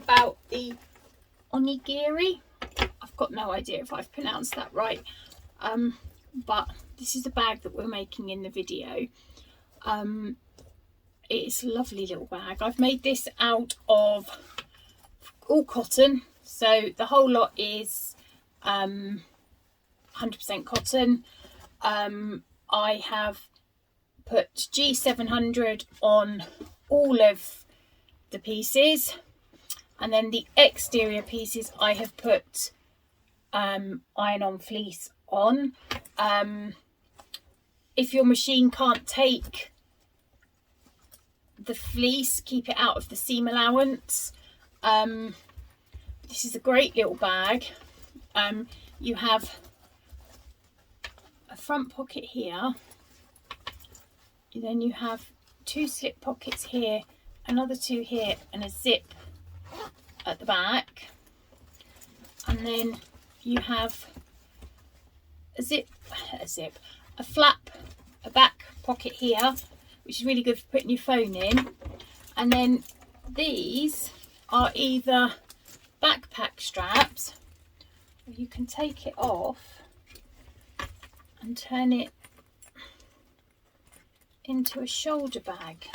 about the Onigiri. I've got no idea if I've pronounced that right, but this is the bag that we're making in the video. It's a lovely little bag. I've made this out of all cotton, so the whole lot is 100% cotton. I have put G700 on all of the pieces, and then the exterior pieces I have put iron-on fleece on. If your machine can't take the fleece, keep it out of the seam allowance. This is a great little bag. You have a front pocket here, then you have 2 slip pockets here, another 2 here, and a zip at the back, and then you have a flap, a back pocket here, which is really good for putting your phone in. And then these are either backpack straps, or you can take it off and turn it into a shoulder bag.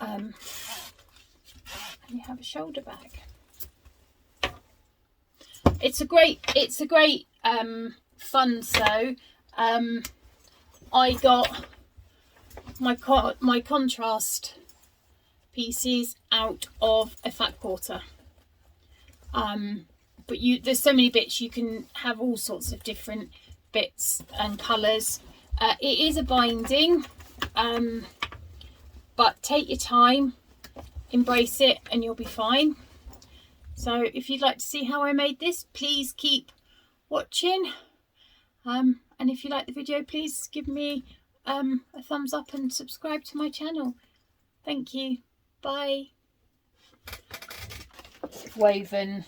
And you have a shoulder bag. It's a great fun sew. I got my contrast pieces out of a fat quarter. But there's so many bits, you can have all sorts of different bits and colours. It is a binding, but take your time, embrace it, and you'll be fine. So if you'd like to see how I made this, please keep watching. And if you like the video, please give me a thumbs up and subscribe to my channel. Thank you. Bye. Woven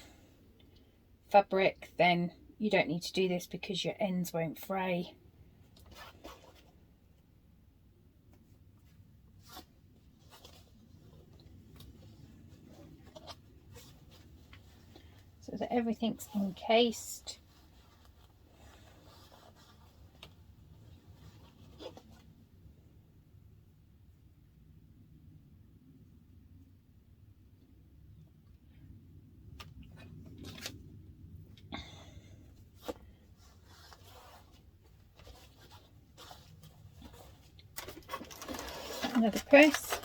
fabric, then you don't need to do this because your ends won't fray. So that everything's encased. Another press.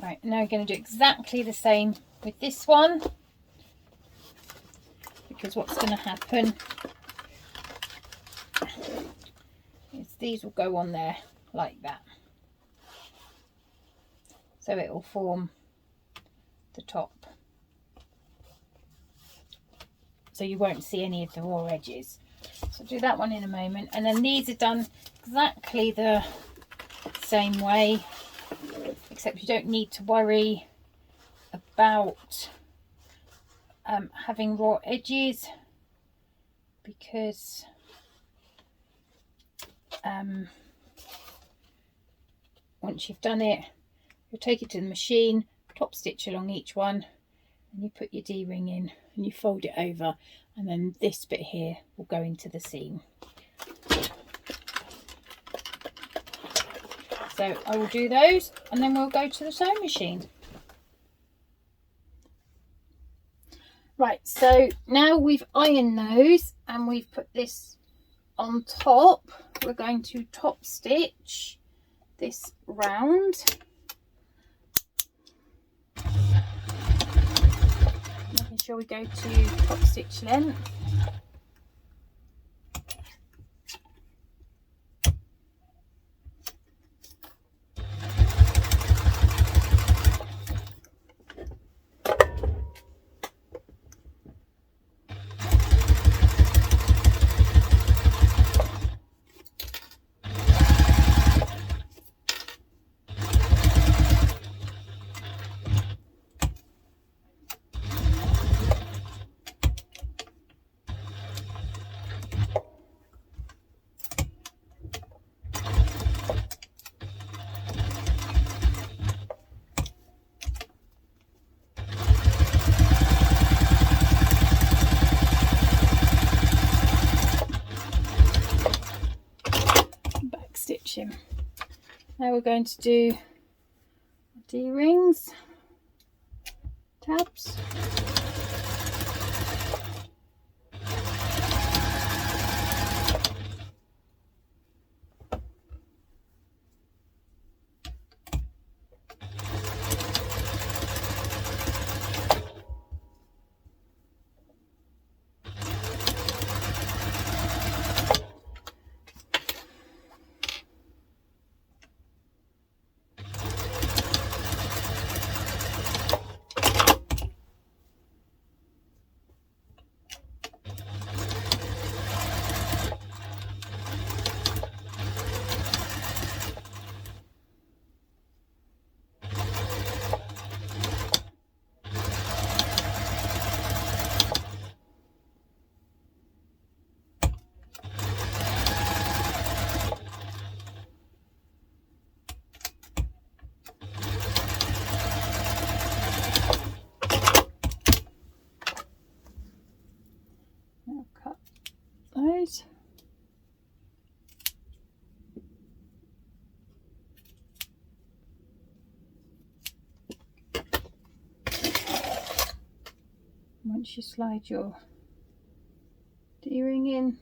Right, now we're going to do exactly the same with this one, because what's going to happen is these will go on there like that, so it will form the top. So you won't see any of the raw edges. So I'll do that one in a moment. And then these are done exactly the same way, except you don't need to worry about having raw edges, because once you've done it, you'll take it to the machine, top stitch along each one, and you put your D-ring in and you fold it over, and then this bit here will go into the seam. So I will do those, and then we'll go to the sewing machine. Right, so now we've ironed those and we've put this on top, we're going to top stitch this round. Making sure we go to top stitch length. Now we're going to do D-rings, tabs. I'll cut those. Once you slide your D-ring in,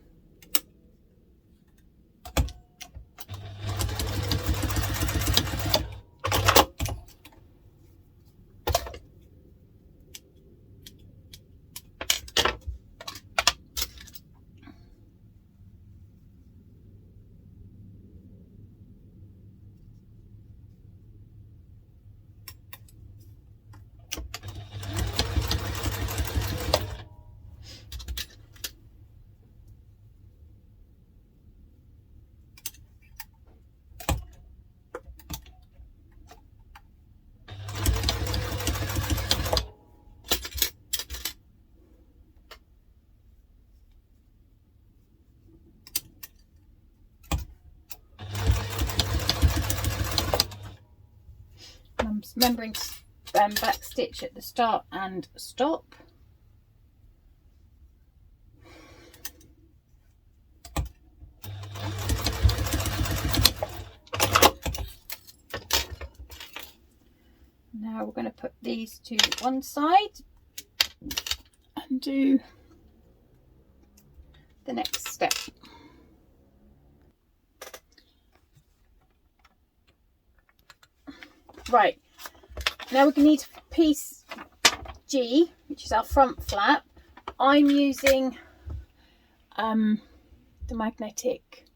remembering to back stitch at the start and stop. Now we're going to put these to one side and do the next step. Right, now we're going to need piece G, which is our front flap. I'm using the magnetic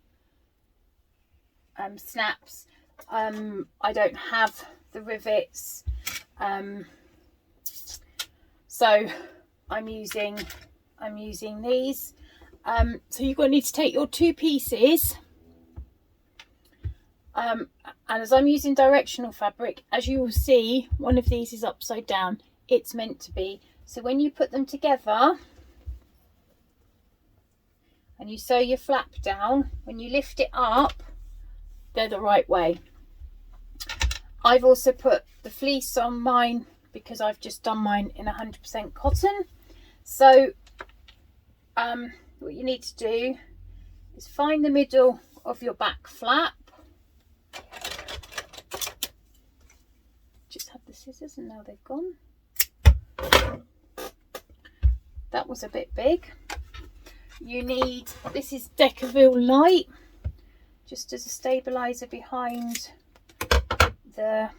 snaps. I don't have the rivets, so I'm using these. So you're going to need to take your two pieces, and as I'm using directional fabric, as you will see, one of these is upside down. It's meant to be. So when you put them together and you sew your flap down, when you lift it up, they're the right way. I've also put the fleece on mine because I've just done mine in 100% cotton. So what you need to do is find the middle of your back flap. Just had the scissors and now they've gone. That was a bit big. You need, this is Decaville Light, just as a stabilizer behind the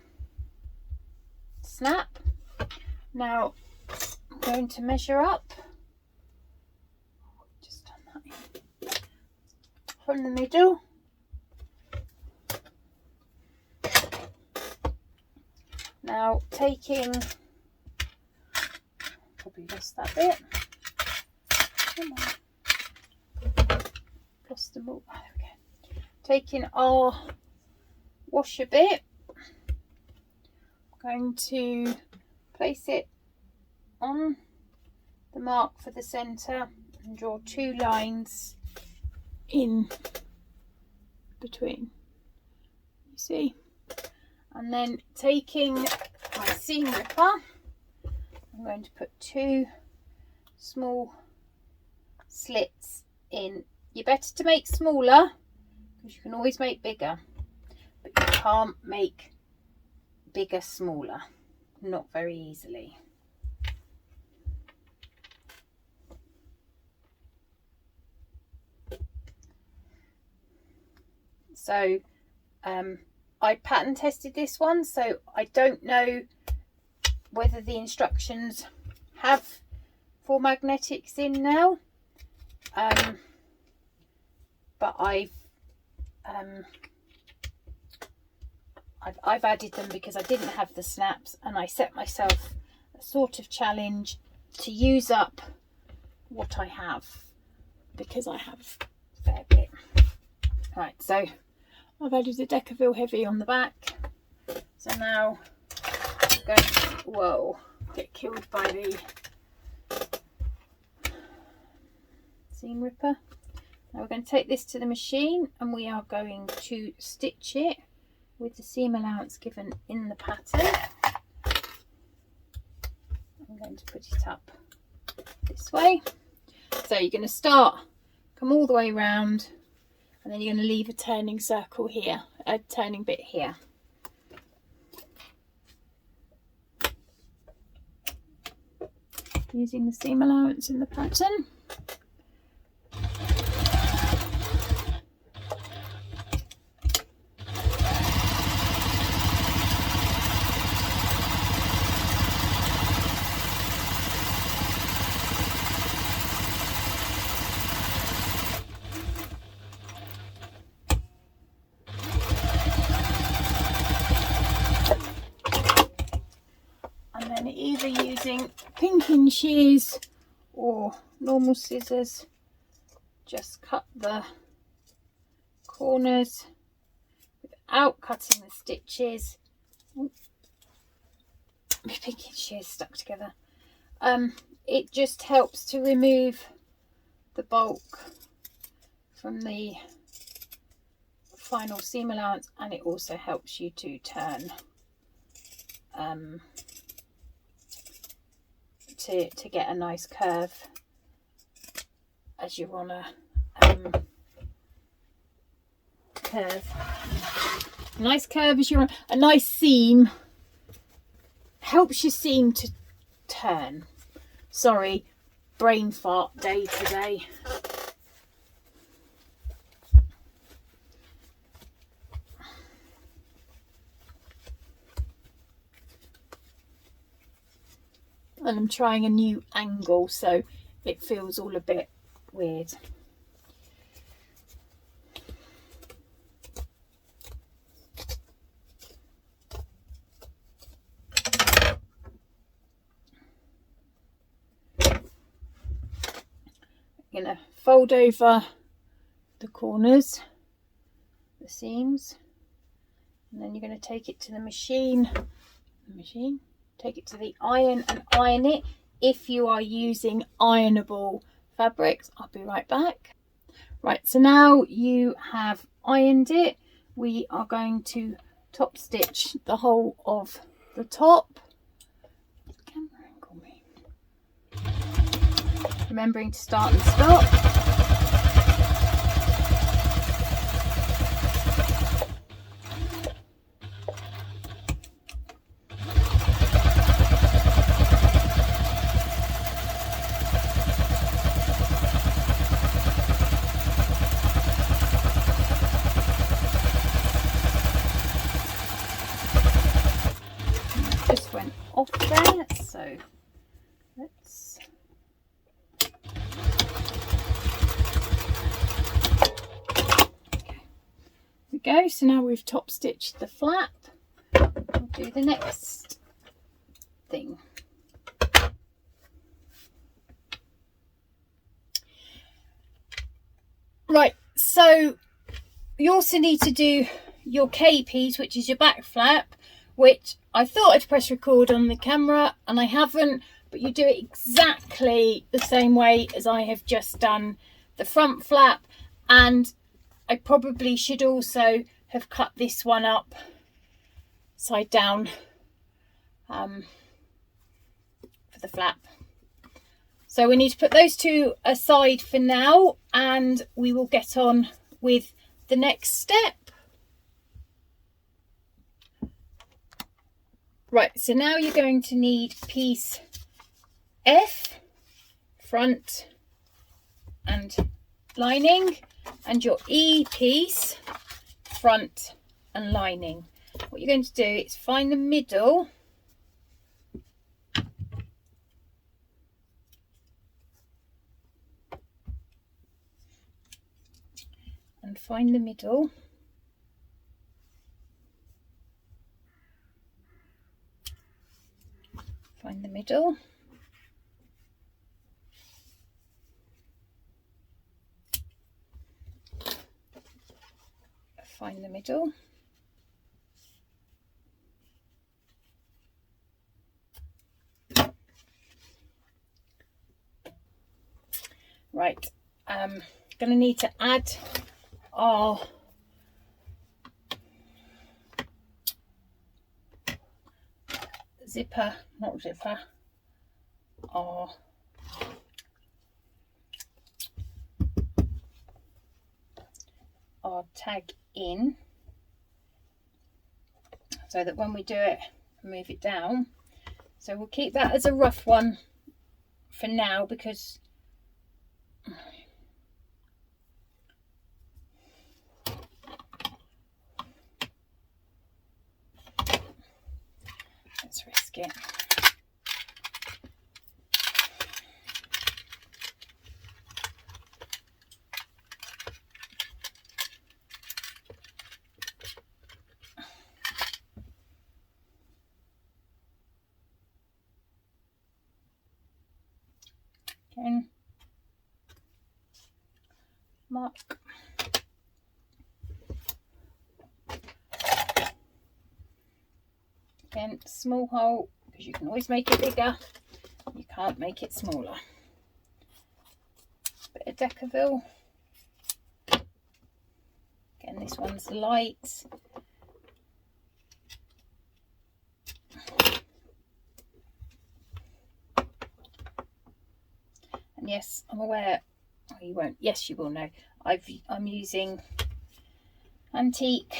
snap. Now I'm going to measure up, just done that, from the middle. Now taking, probably lost that bit, come on, lost them all, oh, there we go. Taking our washer bit, I'm going to place it on the mark for the centre and draw two lines in between, you see. And then taking my seam ripper, I'm going to put two small slits in. You're better to make smaller because you can always make bigger, but you can't make bigger smaller, not very easily. So I pattern tested this one, so I don't know whether the instructions have 4 magnetics in now, but I've added them because I didn't have the snaps, and I set myself a sort of challenge to use up what I have, because I have a fair bit. Right, so I've added a Decaville heavy on the back, so now I'm going to, whoa, get killed by the seam ripper. Now we're going to take this to the machine and we are going to stitch it with the seam allowance given in the pattern. I'm going to put it up this way. So you're going to start, come all the way around, and then you're going to leave a turning circle here, a turning bit here. Using the seam allowance in the pattern. Either using pinking shears or normal scissors, just cut the corners without cutting the stitches. Ooh, my pinking shears stuck together. It just helps to remove the bulk from the final seam allowance, and it also helps you to turn to get a nice curve as you're on a nice curve as you're on a nice seam. Helps your seam to turn. Sorry, brain fart day today. And I'm trying a new angle, so it feels all a bit weird. I'm going to fold over the corners, the seams, and then you're going to take it to the machine. Take it to the iron and iron it if you are using ironable fabrics. I'll be right back. Right, so now you have ironed it, we are going to top stitch the whole of the top. Camera angle me. Remembering to start and stop. Off there, so let's okay. There we go. So now we've top stitched the flap. We'll do the next thing. Right, so you also need to do your K piece, which is your back flap, which I thought I'd press record on the camera and I haven't, but you do it exactly the same way as I have just done the front flap. And I probably should also have cut this one up side down for the flap. So we need to put those two aside for now, and we will get on with the next step. Right, so now you're going to need piece F, front and lining, and your E piece, front and lining. What you're going to do is find the middle and find the middle. Find the middle. Find the middle. Right, going to need to add our zipper, not zipper, our tag in, so that when we do it, move it down. So we'll keep that as a rough one for now, because let's risk it. Again, mark. Again, small hole, because you can always make it bigger. You can't make it smaller. Bit of Decaville. Again, this one's light. And yes, I'm aware. Oh, you won't. Yes, you will know. I'm using antique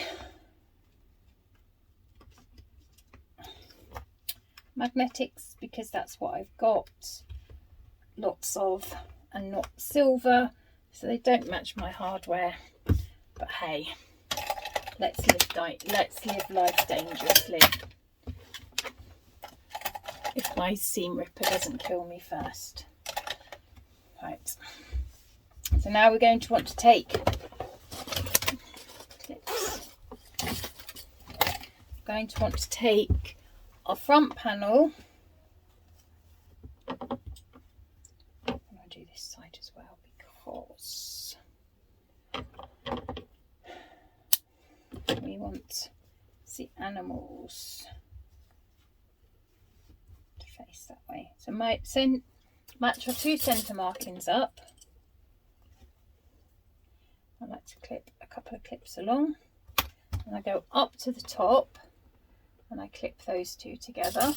magnetics because that's what I've got lots of, and not silver, so they don't match my hardware. But hey, let's live life dangerously. If my seam ripper doesn't kill me first. Right, so now we're going to want to take clips. Going to want to take our front panel. I'm going to do this side as well, because we want the animals to face that way. So match our 2 centre markings up. I like to clip a couple of clips along, and I go up to the top and I clip those 2 together.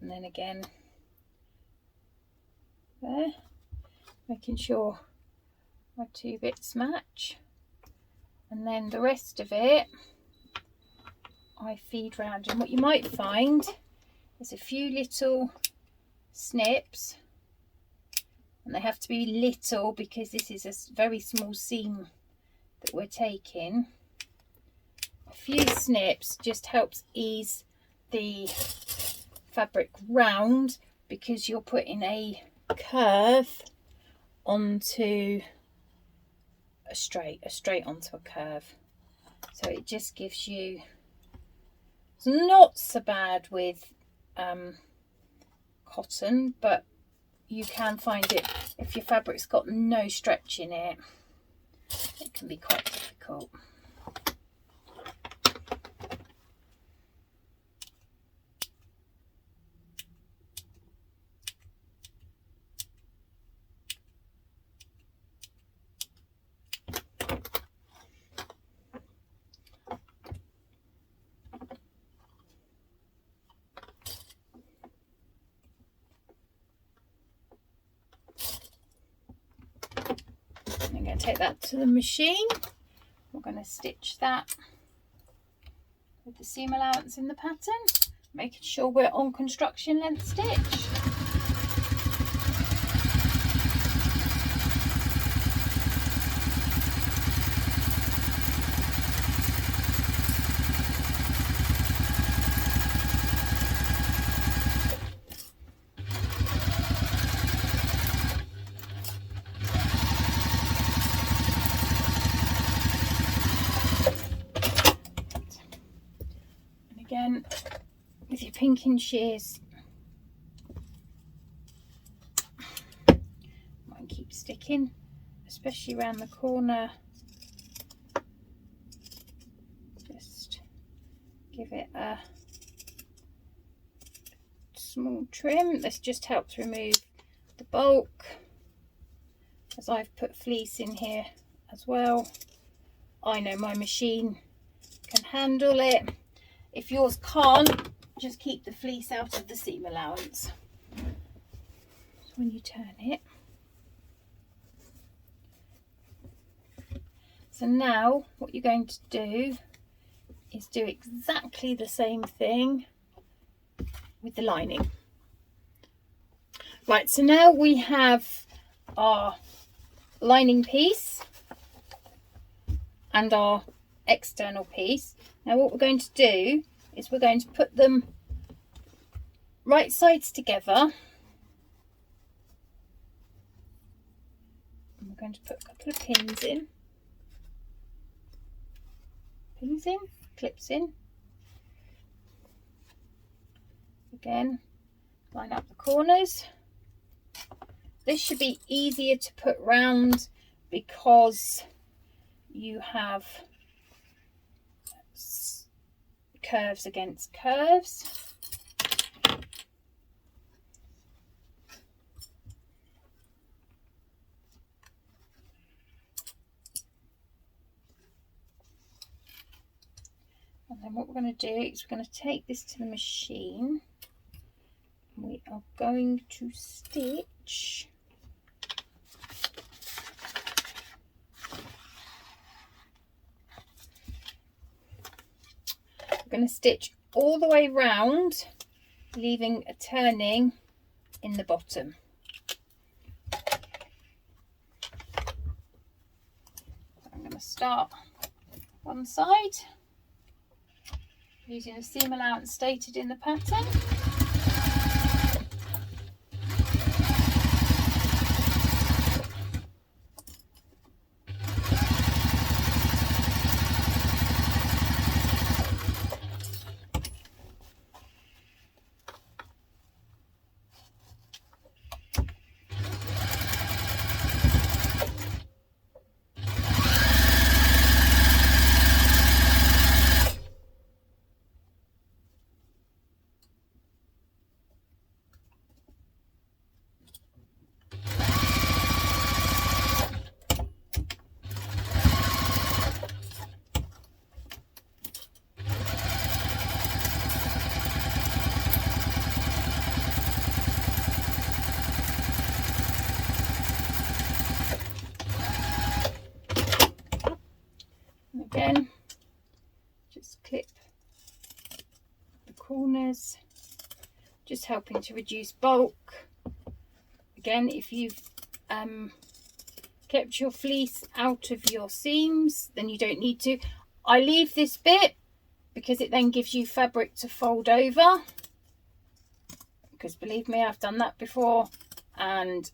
And then again there, making sure my 2 bits match, and then the rest of it I feed round. And what you might find is a few little snips, and they have to be little because this is a very small seam that we're taking. A few snips just helps ease the fabric round, because you're putting a curve onto a straight onto a curve, so it just gives you, it's not so bad with cotton, but you can find it, if your fabric's got no stretch in it, it can be quite difficult. going to take that to the machine. We're going to stitch that with the seam allowance in the pattern, making sure we're on construction length stitch. Again, with your pinking shears, might keep sticking, especially around the corner. Just give it a small trim. This just helps remove the bulk, as I've put fleece in here as well. I know my machine can handle it. If yours can't, just keep the fleece out of the seam allowance. So when you turn it. So now what you're going to do is do exactly the same thing with the lining. Right, so now we have our lining piece and our external piece. Now what we're going to do is we're going to put them right sides together, and we're going to put a couple of pins in, clips in. Again, line up the corners. This should be easier to put round because you have curves against curves. And then what we're going to do is we're going to take this to the machine. We are going to stitch all the way round, leaving a turning in the bottom. I'm going to start one side using a seam allowance stated in the pattern. Again, just clip the corners, just helping to reduce bulk. Again, if you've kept your fleece out of your seams, then you don't need to. I leave this bit because it then gives you fabric to fold over, because believe me, I've done that before and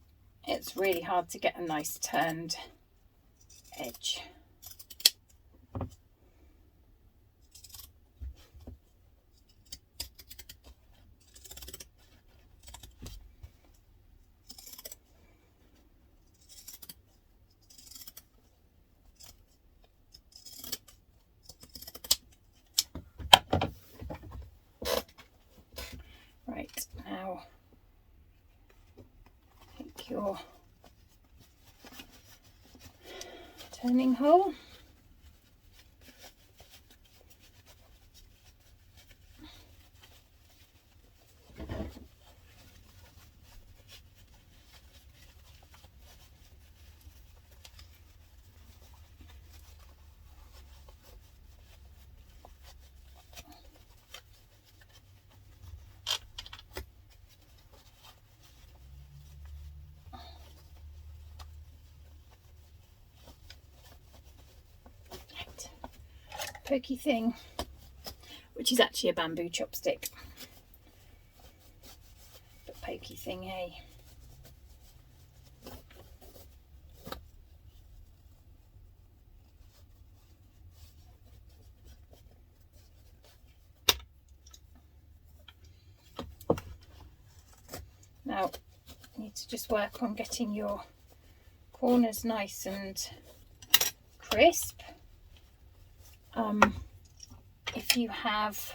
it's really hard to get a nice turned edge. Right, now take your turning hole, pokey thing, which is actually a bamboo chopstick. But pokey thing, hey. Now, you need to just work on getting your corners nice and crisp. If you have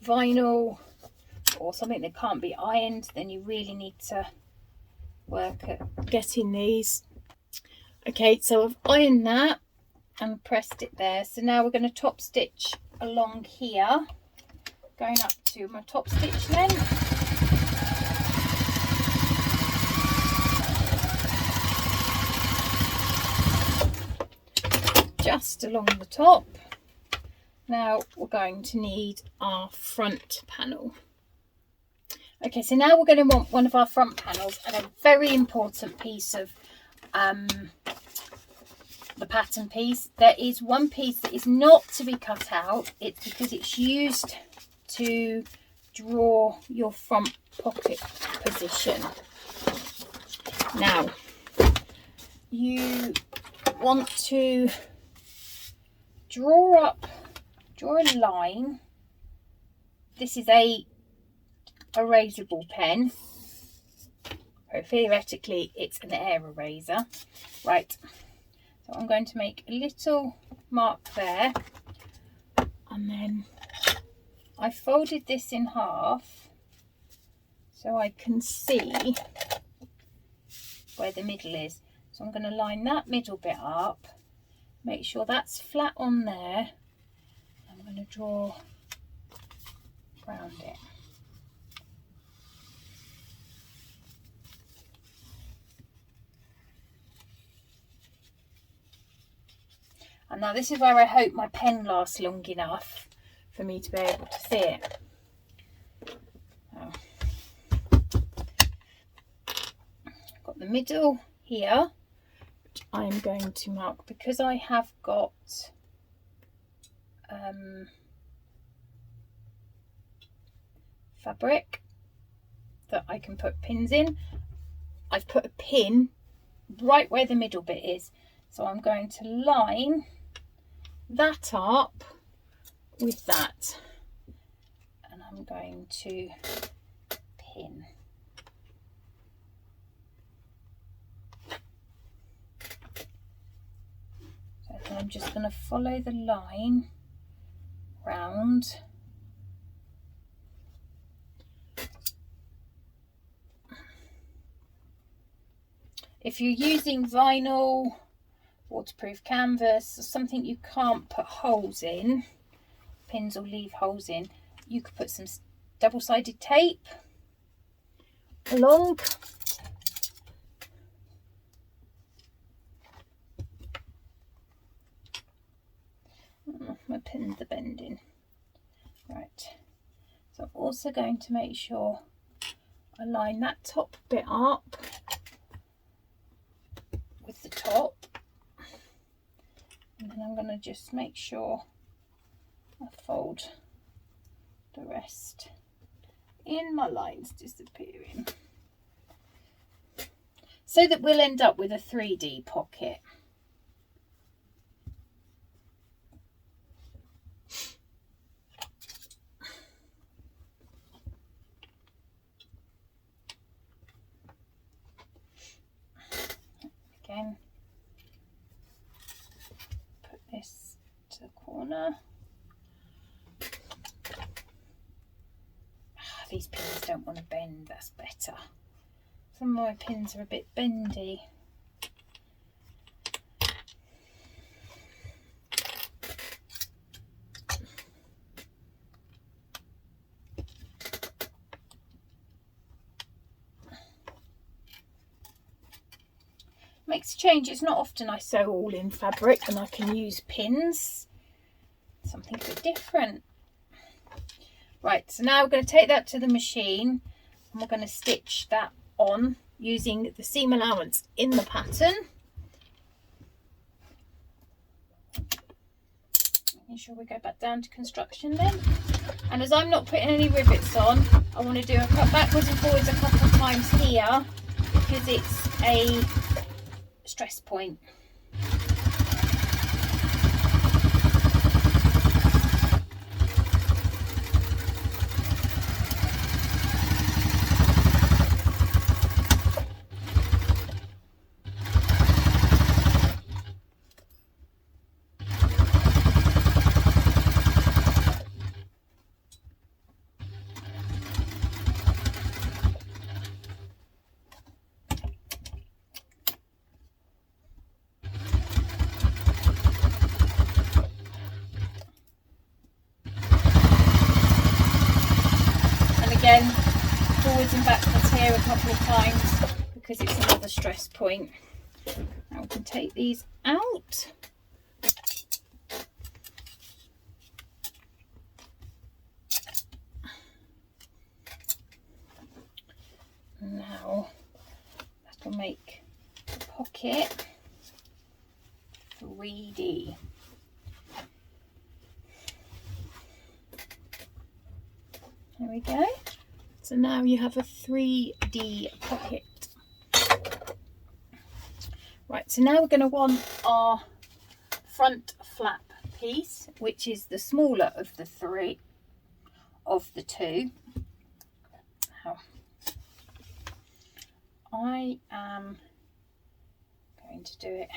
vinyl or something that can't be ironed, then you really need to work at getting these. Okay, so I've ironed that and pressed it there. So now we're going to top stitch along here, going up to my top stitch length. Just along the top. Now we're going to need our front panel. Okay, so now we're going to want one of our front panels, and a very important piece of the pattern piece. There is one piece that is not to be cut out. It's because it's used to draw your front pocket position. Now you want to draw a line. This is a erasable pen, so theoretically it's an air eraser, right? So I'm going to make a little mark there, and then I folded this in half so I can see where the middle is. So I'm going to line that middle bit up, make sure that's flat on there. I'm going to draw around it. And now this is where I hope my pen lasts long enough for me to be able to see it. Got the middle here, which I'm going to mark because I have got fabric that I can put pins in. I've put a pin right where the middle bit is, so I'm going to line that up with that, and I'm going to pin. So then I'm just going to follow the line round. If you're using vinyl, waterproof canvas, or something you can't put holes in, pins will leave holes in, you could put some double-sided tape along. Oh, my pins are bending. Right, so I'm also going to make sure I line that top bit up with the top, and then I'm going to just make sure I fold the rest in, my lines disappearing, so that we'll end up with a 3D pocket. Again, put this to the corner. These pins don't want to bend, that's better. Some of my pins are a bit bendy. Makes a change. It's not often I sew all in fabric and I can use pins. Something a bit different. Right, so now we're going to take that to the machine and we're going to stitch that on using the seam allowance in the pattern. making sure we go back down to construction length. And as I'm not putting any rivets on, I want to do a cut backwards and forwards a couple of times here because it's a stress point. Again, forwards and backwards here a couple of times because it's another stress point. Now we can take these out. Now that will make the pocket 3D. There we go. So now you have a 3D pocket. Right, so now we're going to want our front flap piece, which is the smaller of the two. Now, I am going to do it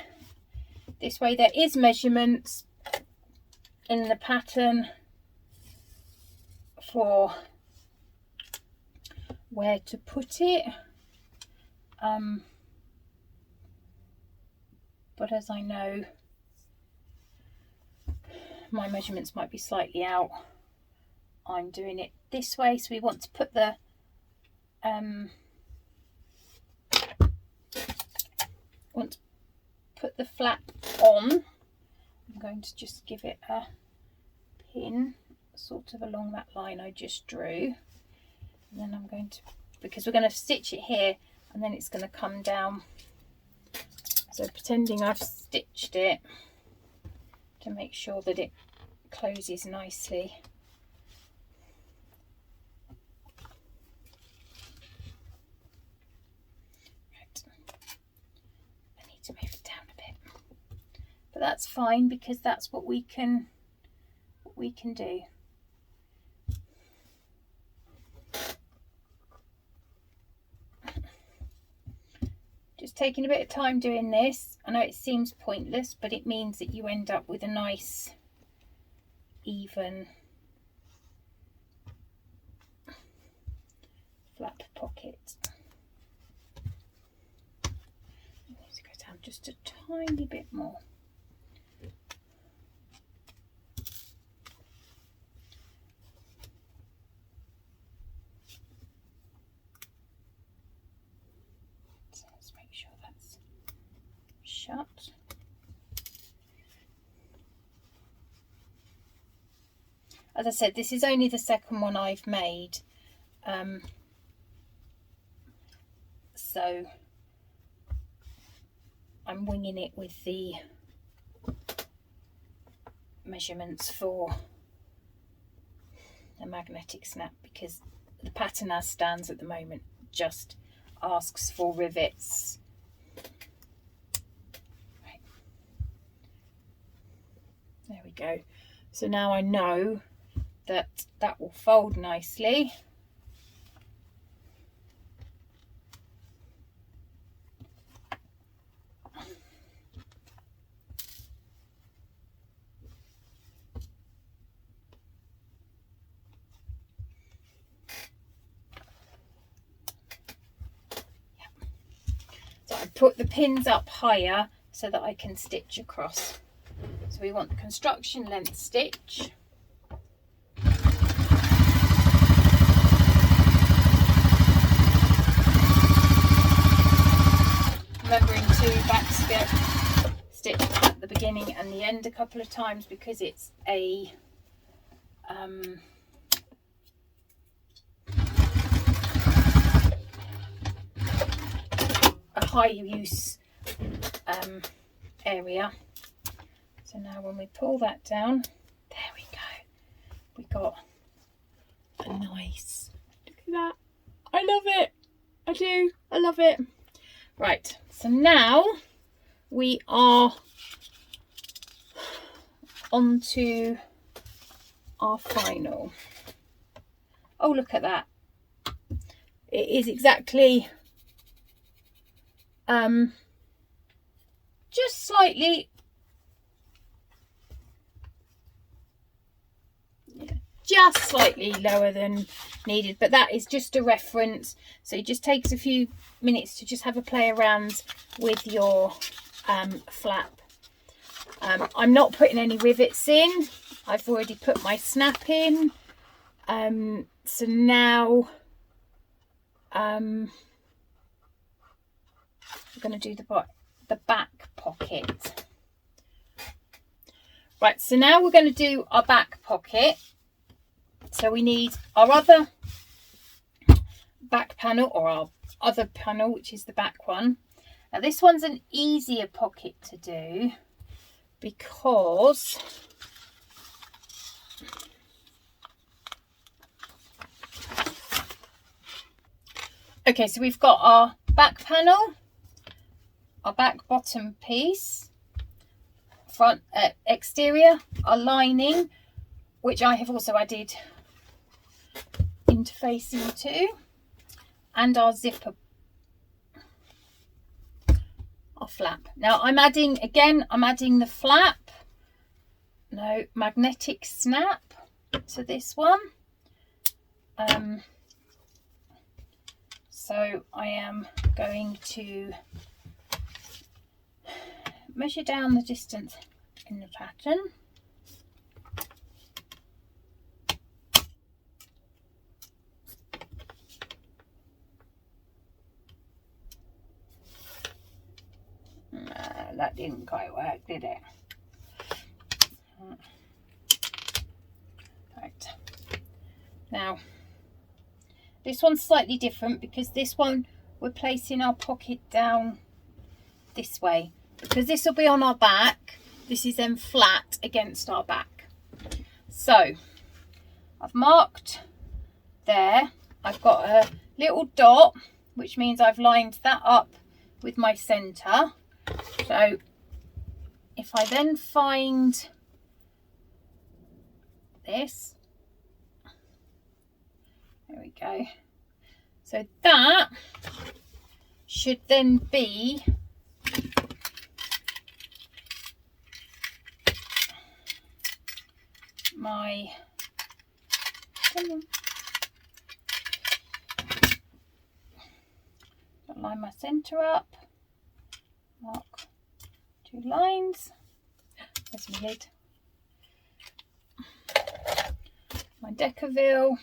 this way. There is measurements in the pattern for where to put it, but as I know my measurements might be slightly out, I'm doing it this way. So we want to put the flap on. I'm going to just give it a pin sort of along that line I just drew, and then I'm going to, because we're going to stitch it here and then it's going to come down, so pretending I've stitched it to make sure that it closes nicely. Right. I need to move it down a bit, but that's fine because that's what we can do. Just taking a bit of time doing this. I know it seems pointless, but it means that you end up with a nice even flap pocket. I need to go down just a tiny bit more. Shut. As I said, this is only the second one I've made, so I'm winging it with the measurements for a magnetic snap because the pattern as stands at the moment just asks for rivets. There we go. So now I know that that will fold nicely. So I put the pins up higher so that I can stitch across. So we want the construction length stitch. Remembering to back stitch at the beginning and the end a couple of times because it's a high use area. So now when we pull that down, we got a nice, look at that. I love it. I do. I love it. Right. So now we are on to our final. Oh, look at that. It is exactly just slightly, just slightly lower than needed, but that is just a reference. So it just takes a few minutes to just have a play around with your flap. I'm not putting any rivets in. I've already put my snap in. So now I'm going to do the back pocket. Right, so now we're going to do our back pocket. So we need our other back panel, or our other panel, which is the back one. Now this one's an easier pocket to do because okay, so we've got our back panel, our back bottom piece, front exterior, our lining, which I have also added interfacing to, and our zipper, our flap. Now I'm adding the flap, no, magnetic snap to this one. So I am going to measure down the distance in the pattern. That didn't quite work, did it? Right. Now, this one's slightly different because this one we're placing our pocket down this way. Because this will be on our back, this is then flat against our back. So, I've marked there. I've got a little dot, which means I've lined that up with my centre. So if I then find this, there we go. So that should then be my, line my centre up. Mark 2 lines. There's my lid. My Decaville.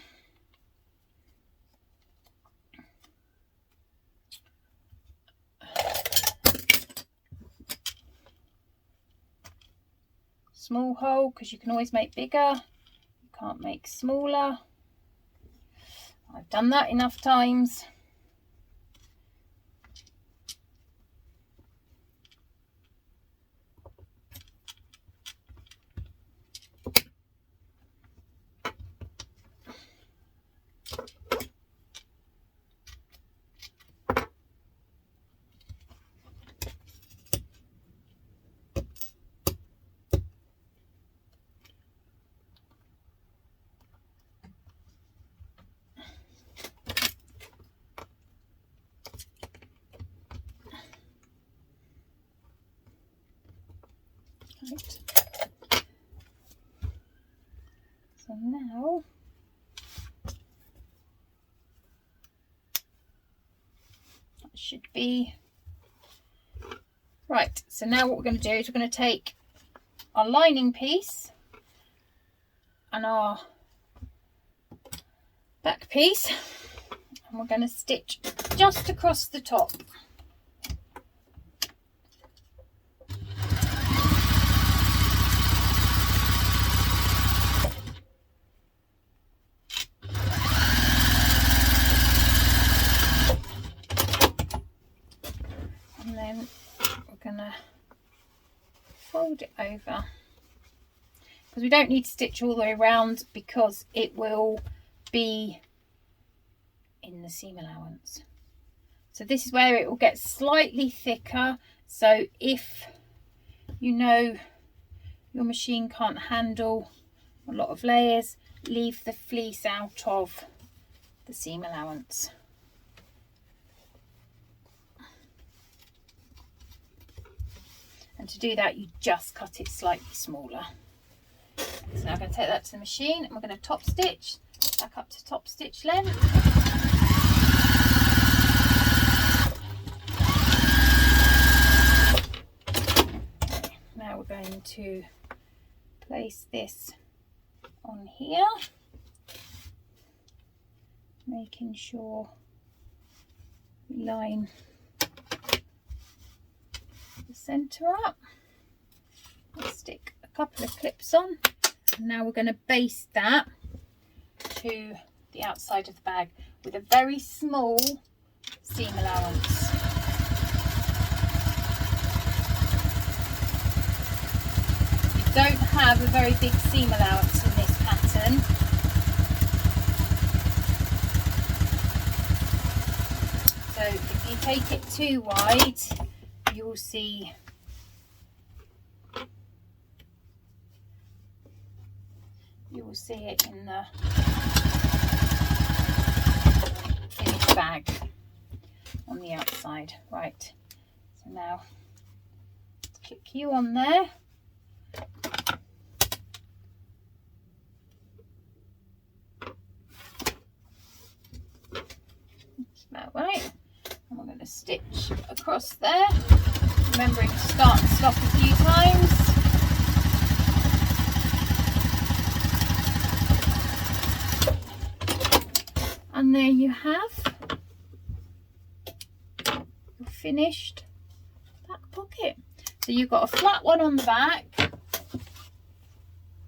Small hole, because you can always make bigger. You can't make smaller. I've done that enough times. Right. So now that should be right. So now what we're going to do is we're going to take our lining piece and our back piece, and we're going to stitch just across the top. And then we're going to fold it over. because we don't need to stitch all the way around because it will be in the seam allowance. So this is where it will get slightly thicker. So if you know your machine can't handle a lot of layers, leave the fleece out of the seam allowance. And to do that, you just cut it slightly smaller. So now I'm going to take that to the machine and we're going to top stitch back up to top stitch length. Now we're going to place this on here, making sure we line the centre up. I'll stick a couple of clips on, and now we're going to baste that to the outside of the bag with a very small seam allowance. You don't have a very big seam allowance in this pattern, so if you take it too wide, you will see it in the finished bag on the outside. Right, so now click you on there. That's about right. And we're going to stitch across there, remembering to start and stop a few times. And there you have your finished back pocket. So you've got a flat one on the back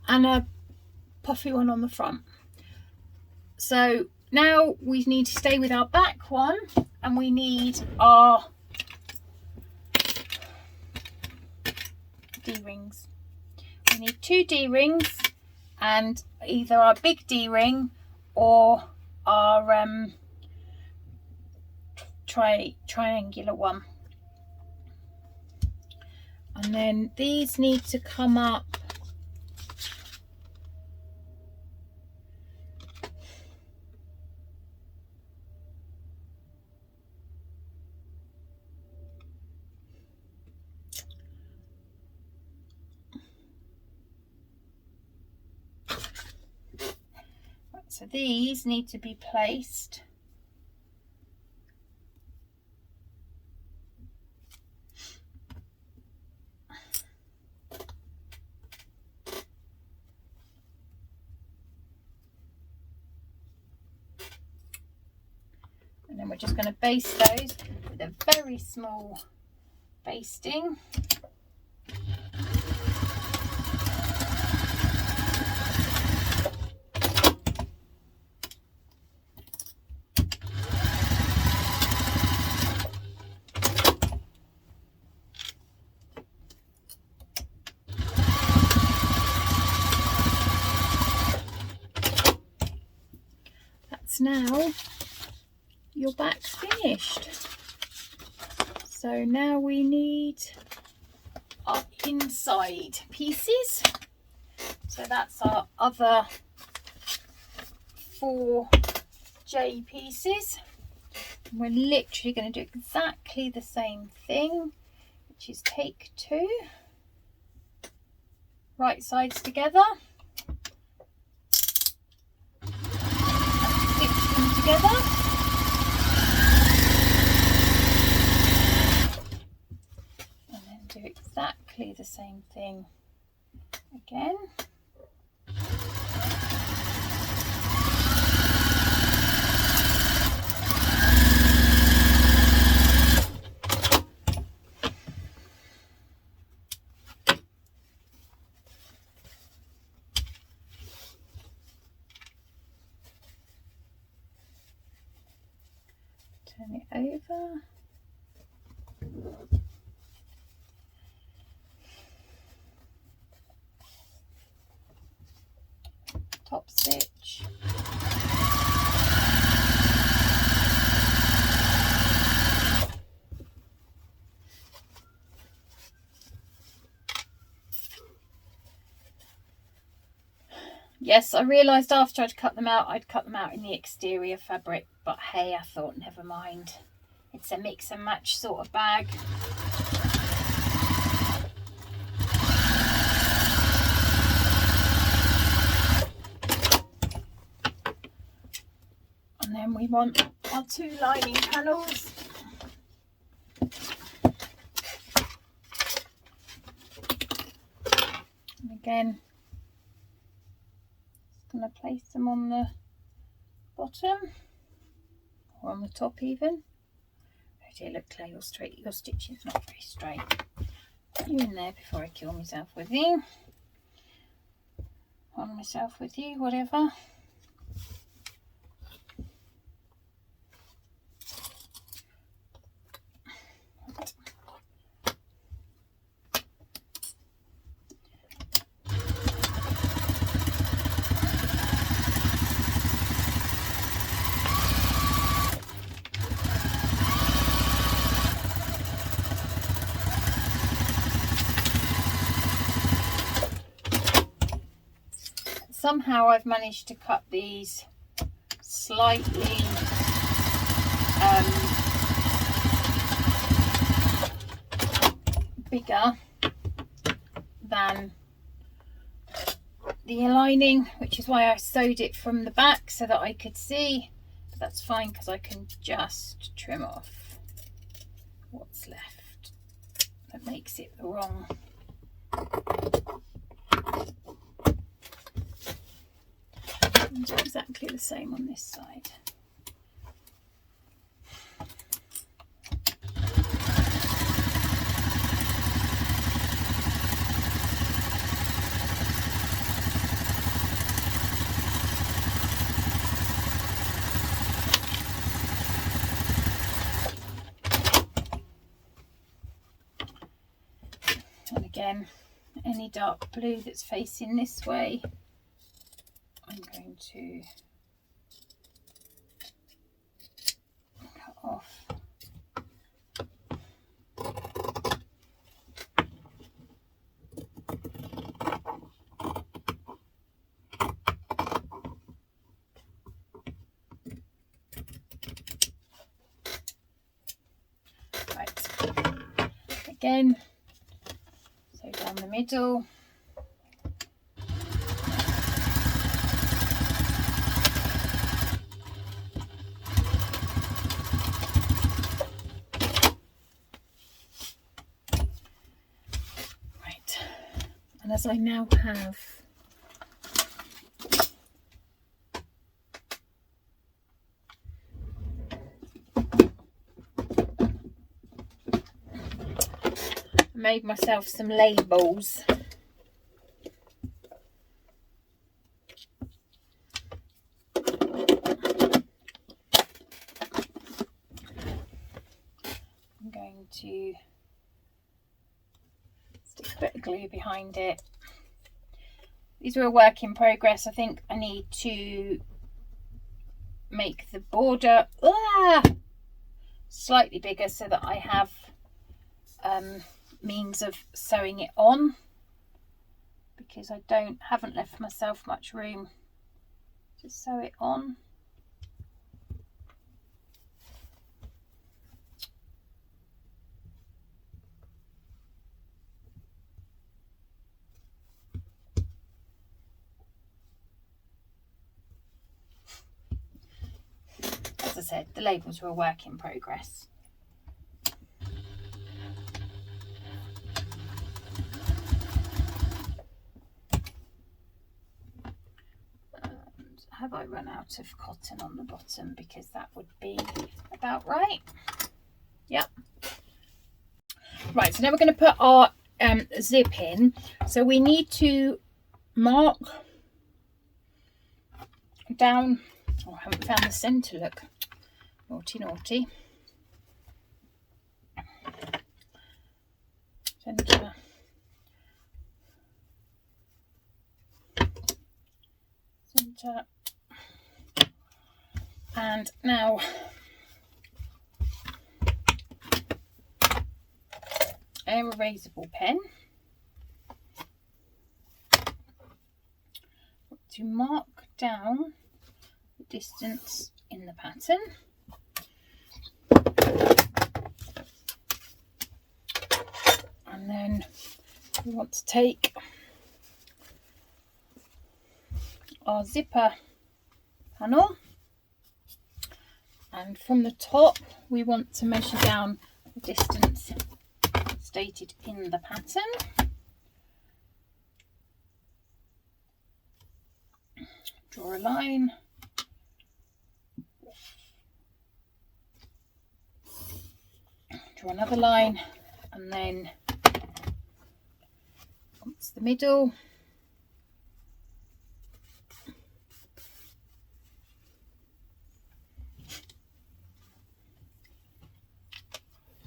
and a puffy one on the front. So now we need to stay with our back one, and we need our D-rings. We need 2 D-rings, and either our big D-ring or our triangular one. And then these need to come up so these need to be placed and then we're just going to baste those with a very small basting. Now your back's finished. So now we need our inside pieces. So that's our other 4 J pieces. We're literally going to do exactly the same thing, which is take 2 right sides together. Together. And then do exactly the same thing again. Turn it over. top stitch. Yes, I realised after I'd cut them out in the exterior fabric, but hey, I thought never mind. It's a mix and match sort of bag. And then we want our 2 lining panels. And again, I'm going to place them on the bottom or on the top even. Oh dear, look Claire, your stitching's not very straight. Put you in there before I kill myself with you. On myself with you, whatever. Somehow I've managed to cut these slightly bigger than the lining, which is why I sewed it from the back so that I could see. But that's fine because I can just trim off what's left that makes it the wrong. And do exactly the same on this side. And again, any dark blue that's facing this way, I'm going to cut off. Right, again, so down the middle. And as I now have made myself some labels. I'm going to stick a bit of glue behind it. These are a work in progress. I think I need to make the border slightly bigger so that I have means of sewing it on, because I haven't left myself much room to sew it on. As I said, the labels are a work in progress. Have I run out of cotton on the bottom? Because that would be about right. Yep. Right, so now we're going to put our zip in. So we need to mark down. Oh, I haven't found the centre, look. Naughty, naughty. Centre. Centre. centre. And now an erasable pen to mark down the distance in the pattern. And then we want to take our zipper panel, and from the top we want to measure down the distance stated in the pattern. Draw a line, draw another line, and then onto the middle.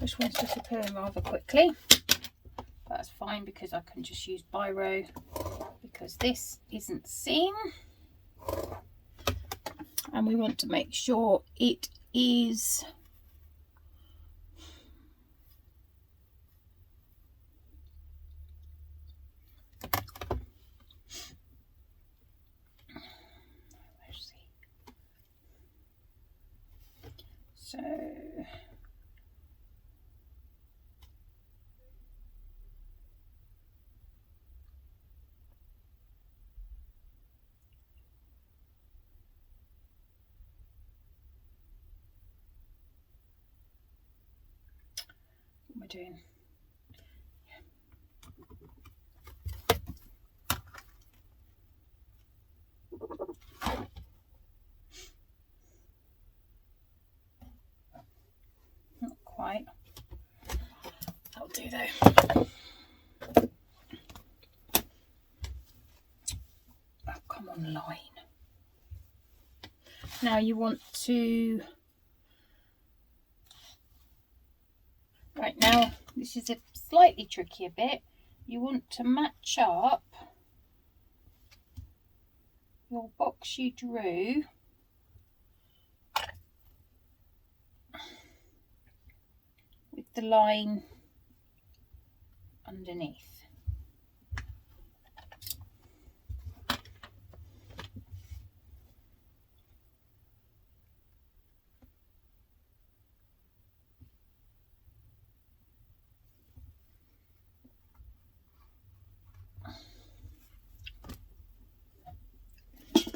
This one's disappearing rather quickly. That's fine because I can just use biro because this isn't seen. And we want to make sure it is so what am I doing? Not quite. That'll do though. Oh, come on, line. Now you want to, right now this is a slightly trickier bit. You want to match up your box you drew with the line underneath.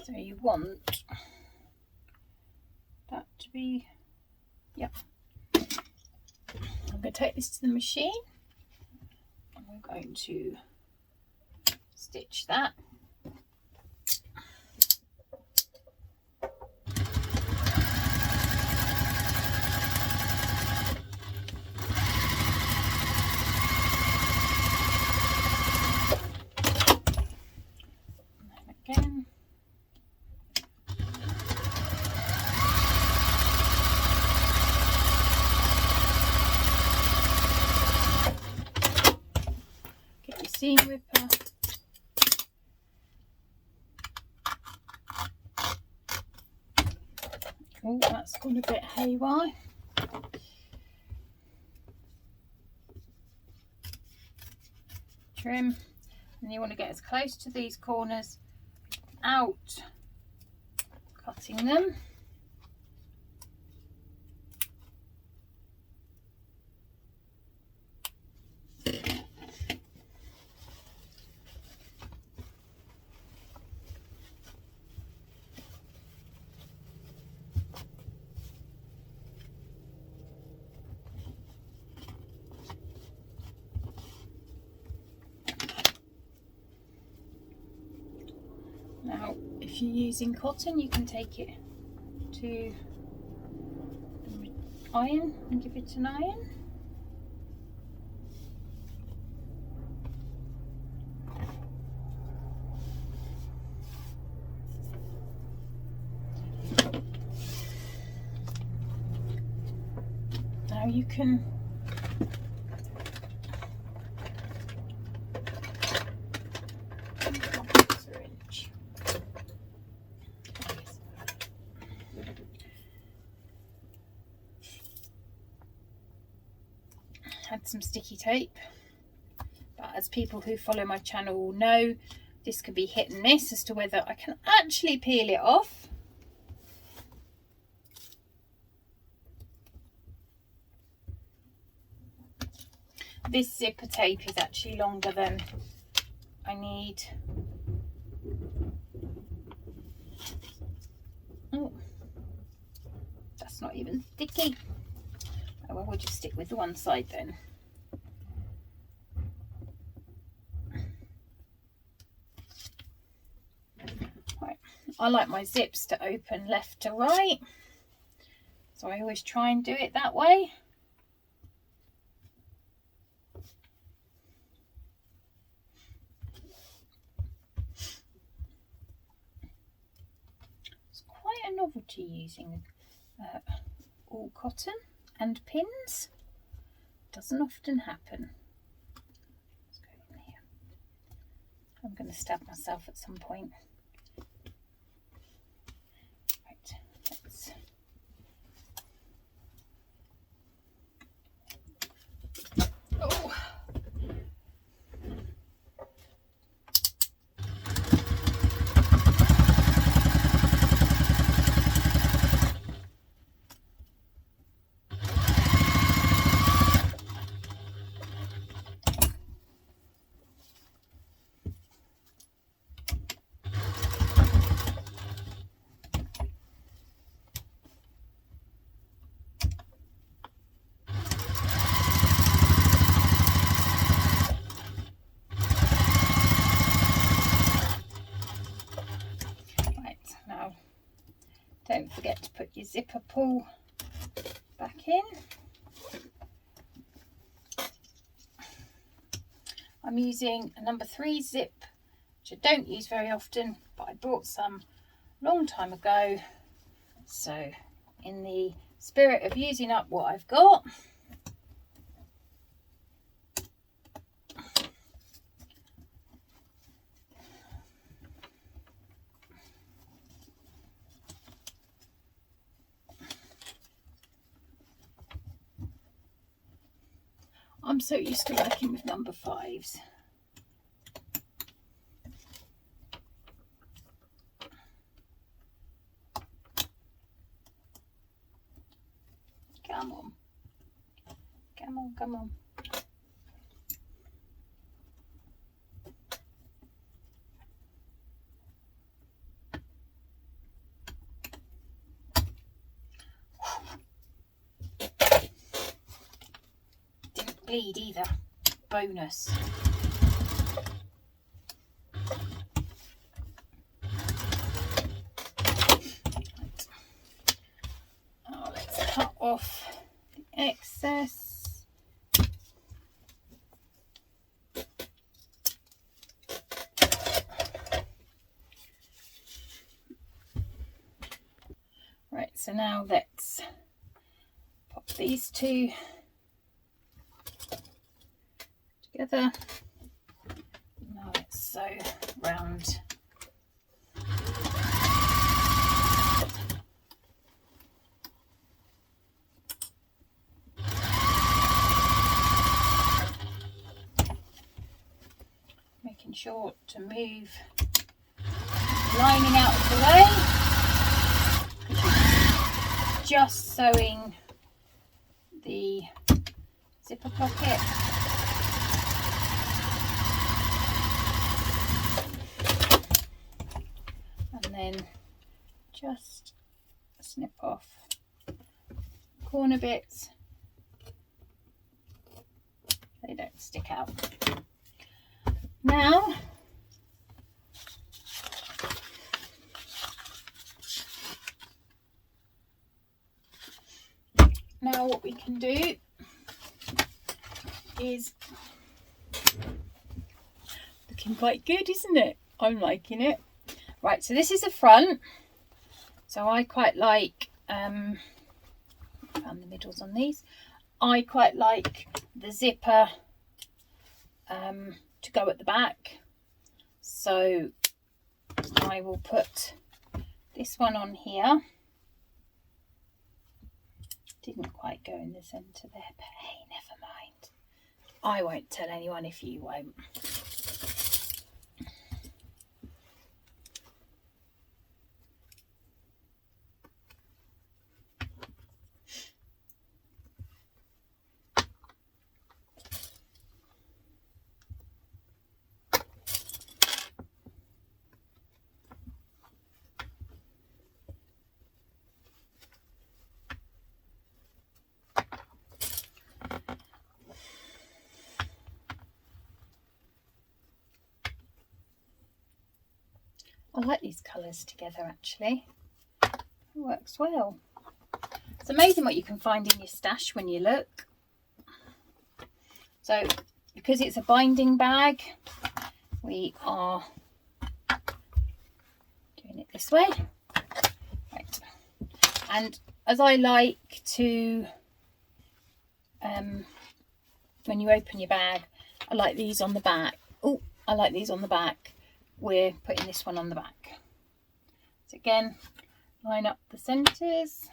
So you want that to be, yep. I'm going to take this to the machine and we're going to stitch that. And then again. Seam ripper. Oh, that's gone a bit haywire. Trim, and you want to get as close to these corners without cutting them. Now, if you're using cotton, you can take it to the iron and give it an iron. Now you can some sticky tape, but as people who follow my channel will know, this could be hit and miss as to whether I can actually peel it off. This zipper tape is actually longer than I need. Oh, that's not even sticky. Oh well, we'll just stick with the one side then. Right, I like my zips to open left to right, so I always try and do it that way. It's quite a novelty using all cotton and pins. Doesn't often happen. Let's go in here. I'm going to stab myself at some point. Right, let's. Oh. Don't forget to put your zipper pull back in. I'm using a number 3 zip, which I don't use very often, but I bought some a long time ago. So in the spirit of using up what I've got, I'm so used to working with number 5s. Come on. Come on, come on. Didn't bleed either. Bonus. Right. Oh, let's cut off the excess. Right, so now let's pop these two together. Now let's sew round. Making sure to move lining out of the way. Just sewing the zipper pocket. And then just snip off corner bits. They don't stick out. Now what we can do is, looking quite good, isn't it? I'm liking it. Right, so this is the front. So I quite like, found the middles on these. I quite like the zipper to go at the back. So I will put this one on here. Didn't quite go in the centre there, but hey, never mind. I won't tell anyone if you won't. I like these colours together actually. It works well. It's amazing what you can find in your stash when you look. So because it's a binding bag, we are doing it this way. Right. And as I like to, when you open your bag, I like these on the back. Oh, I like these on the back. We're putting this one on the back. So again, line up the centres.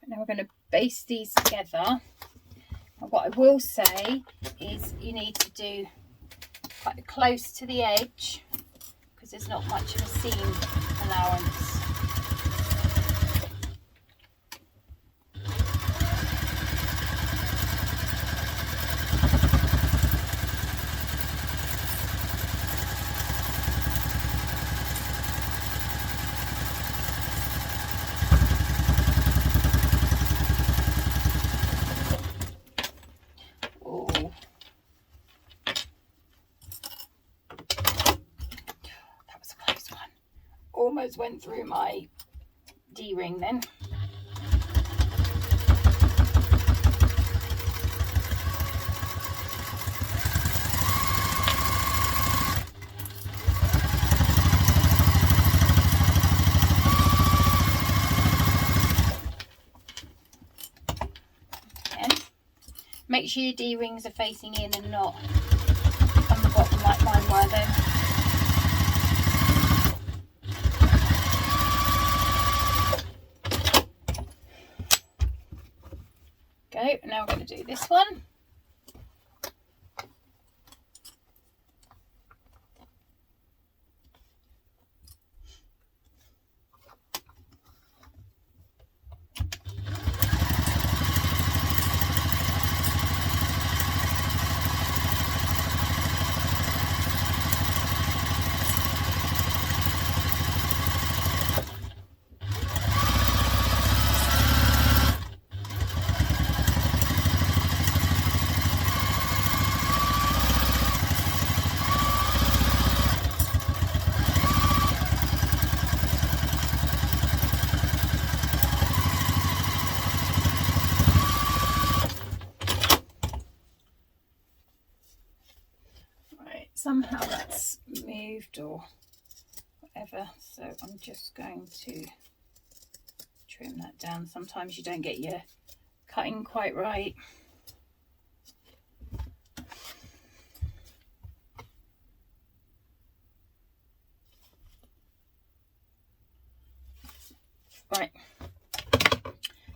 Now we're going to baste these together. And what I will say is you need to do quite close to the edge because there's not much of a seam allowance. Almost went through my D-ring then. Again, make sure your D-rings are facing in and not on the bottom like mine were then. Now we're going to do this one. Somehow that's moved or whatever, so I'm just going to trim that down. Sometimes you don't get your cutting quite right. Right,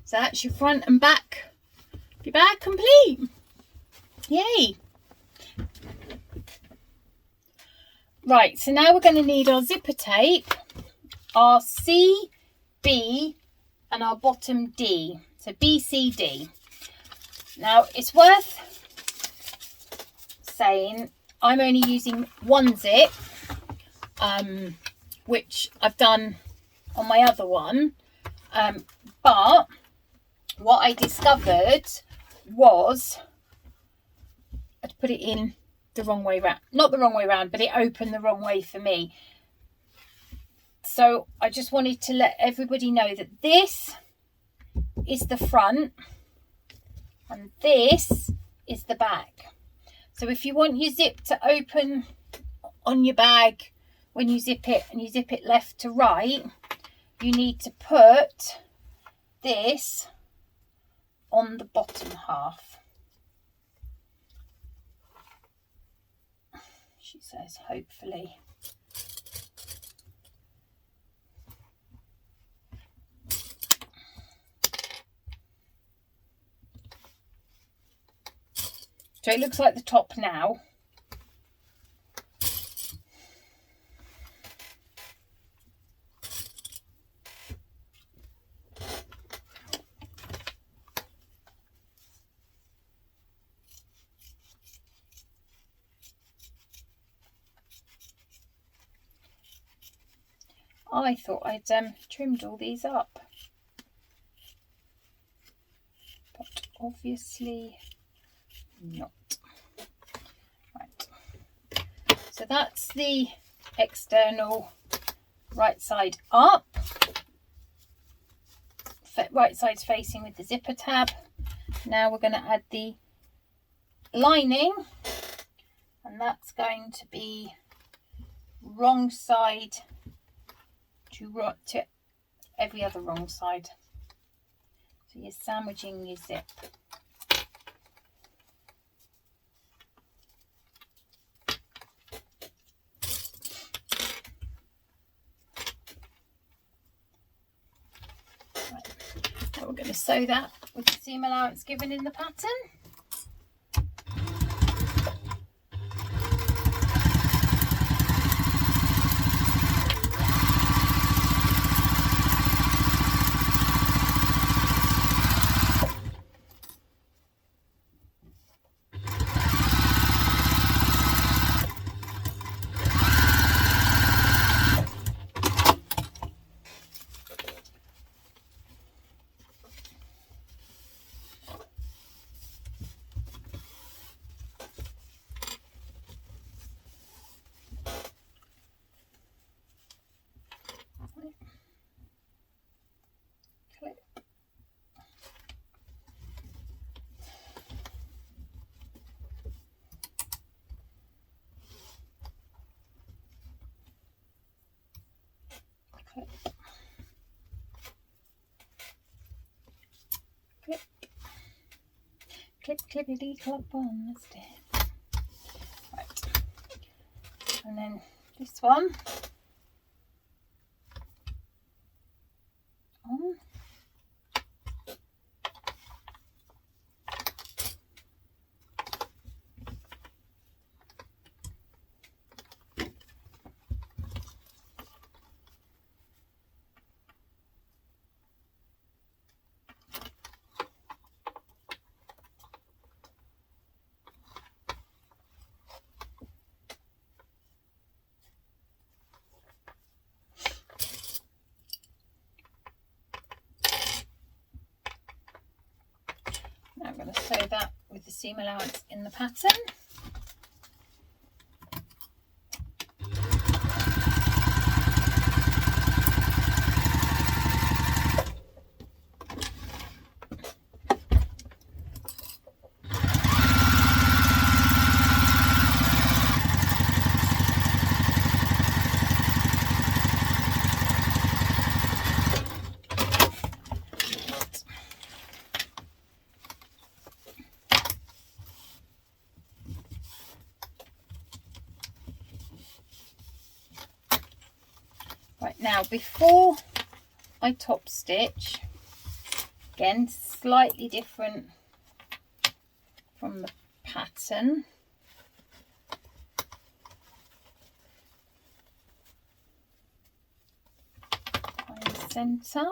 so that's your front and back, your bag complete. Yay! Right, so now we're going to need our zipper tape, our C, B and our bottom D. So B, C, D. Now it's worth saying I'm only using one zip, which I've done on my other one. But what I discovered was I'd put it in the wrong way round. Not the wrong way round, but it opened the wrong way for me. So I just wanted to let everybody know that this is the front and this is the back. So if you want your zip to open on your bag when you zip it, and you zip it left to right, you need to put this on the bottom half. She says, hopefully. So it looks like the top now. I thought I'd trimmed all these up, but obviously not. Right, so that's the external right side up, right side's facing with the zipper tab. Now we're going to add the lining, and that's going to be wrong side to every other wrong side. So you're sandwiching your zip. Right. Now we're going to sew that with the seam allowance given in the pattern. Clip, clip, clippity clop on the step. Right, and then this one on. Now I'm going to sew that with the seam allowance in the pattern. Right, now before I top stitch, again slightly different from the pattern, centre.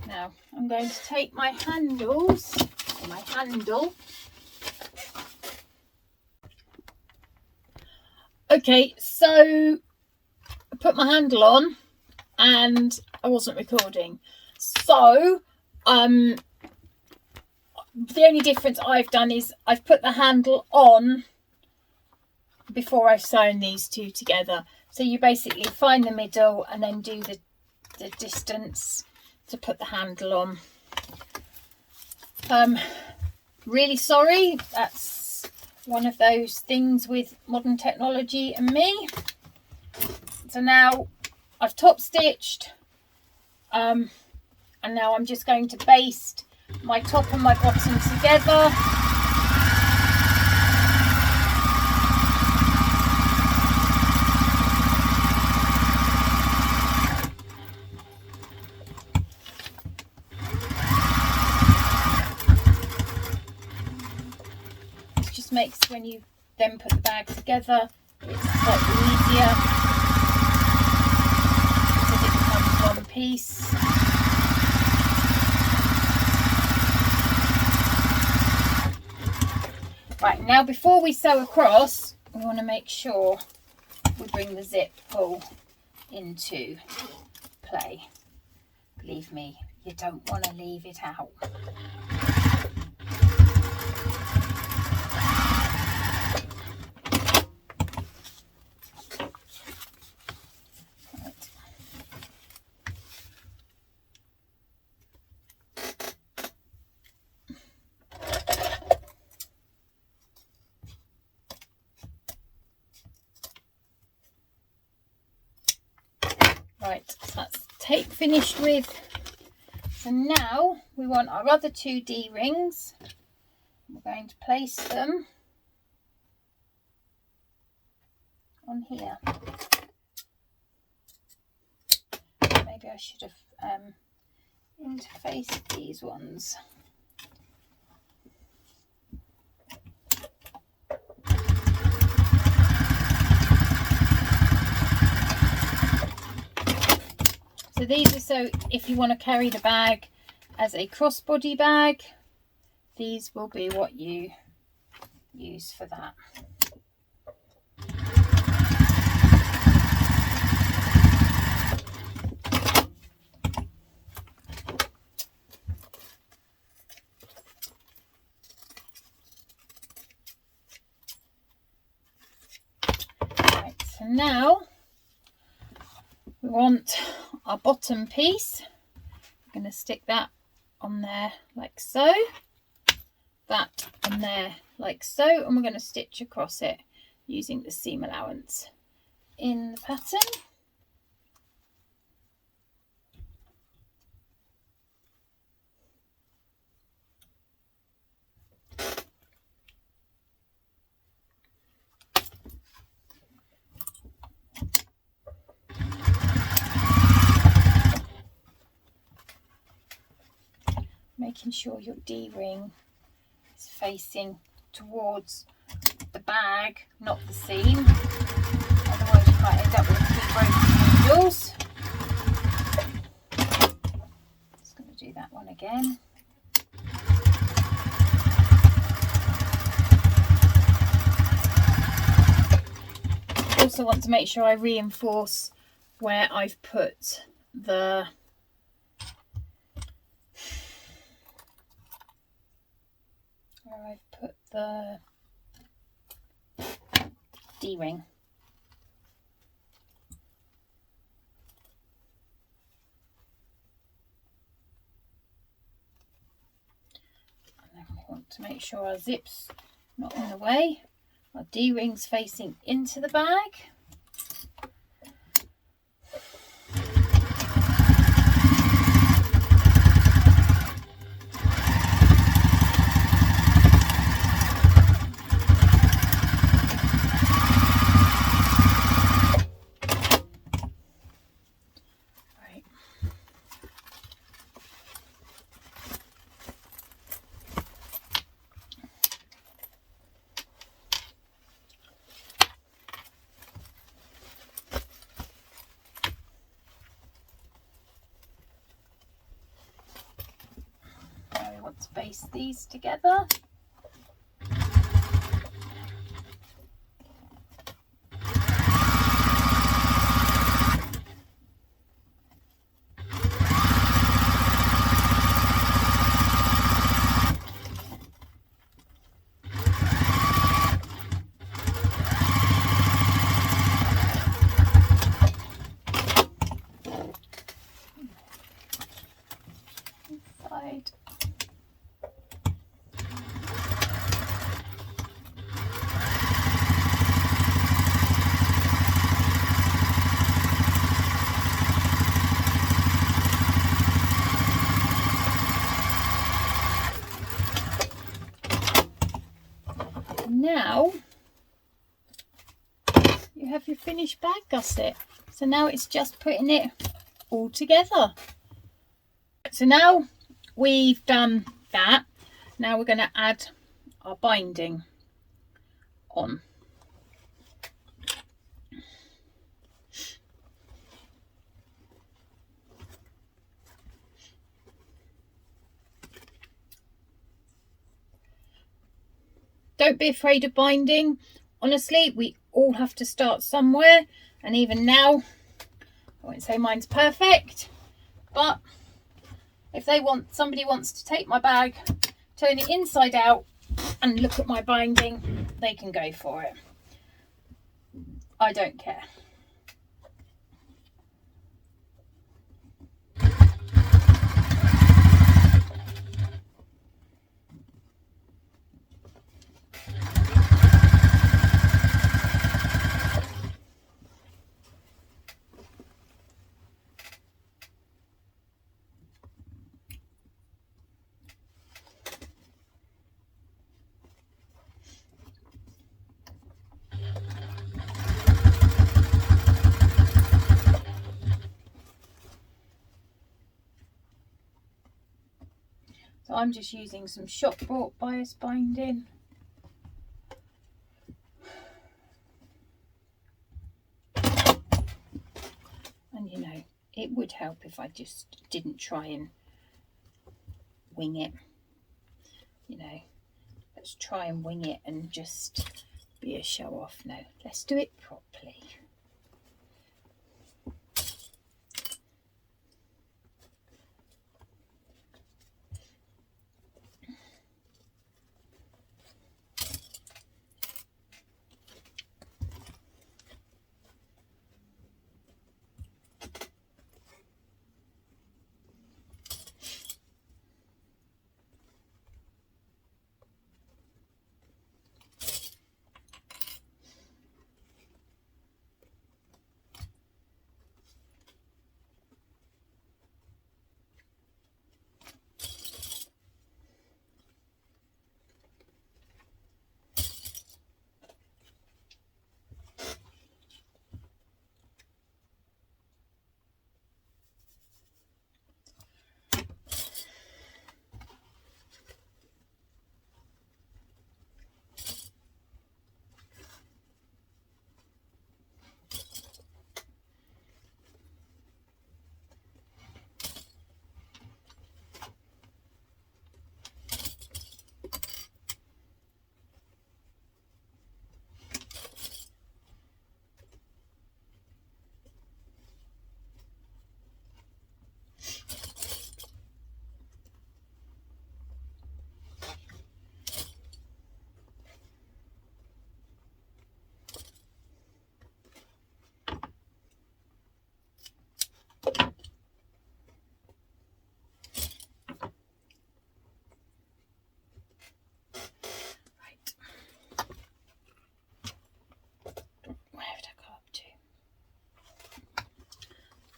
Now I'm going to take my handles, or my handle. Okay, so I put my handle on and I wasn't recording. So the only difference I've done is I've put the handle on before I've sewn these two together. So you basically find the middle and then do the distance to put the handle on. Really sorry, that's one of those things with modern technology and me. So now I've top stitched, and now I'm just going to baste my top and my bottom together. This just makes, when you then put the bag together, it's slightly easier because it becomes one piece. Right, now before we sew across, we want to make sure we bring the zip pull into play. Believe me, you don't want to leave it out. Right, so that's tape finished with. So now we want our other two D-rings. We're going to place them on here. Maybe I should have interfaced these ones. So these are so if you want to carry the bag as a crossbody bag, these will be what you use for that. Right, so now we want our bottom piece. I'm going to stick that on there like so, that on there like so, and we're going to stitch across it using the seam allowance in the pattern. Making sure your D-ring is facing towards the bag, not the seam. Otherwise you might end up with two broken needles. Just going to do that one again. Also want to make sure I reinforce where I've put the D-ring. And then we want to make sure our zip's not in the way. Our D-ring's facing into the bag. baste these together. Inside. Now you have your finished bag gusset. So now it's just putting it all together. So now we've done that. Now we're going to add our binding on. Don't be afraid of binding. Honestly, we all have to start somewhere, and even now, I won't say mine's perfect, but if somebody wants to take my bag, turn it inside out and look at my binding, they can go for it. I don't care. So I'm just using some shop bought bias binding. And you know, it would help if I just didn't try and wing it. You know, let's try and wing it and just be a show off. No, let's do it properly.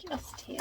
Just here.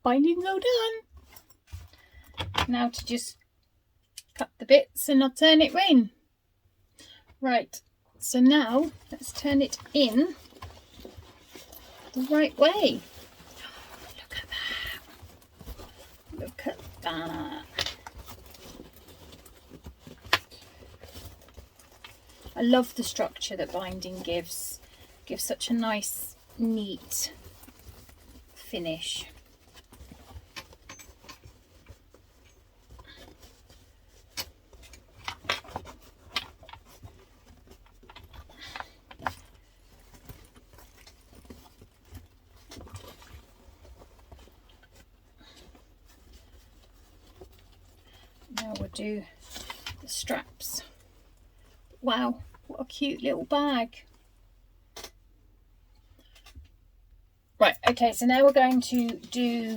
binding's all done. Now to just cut the bits and I'll turn it in. Right, so now let's turn it in the right way. Look at that. Look at that. I love the structure that binding gives. Gives such a nice, neat finish. Now we'll do the straps. Wow, what a cute little bag. Right, okay, so now we're going to do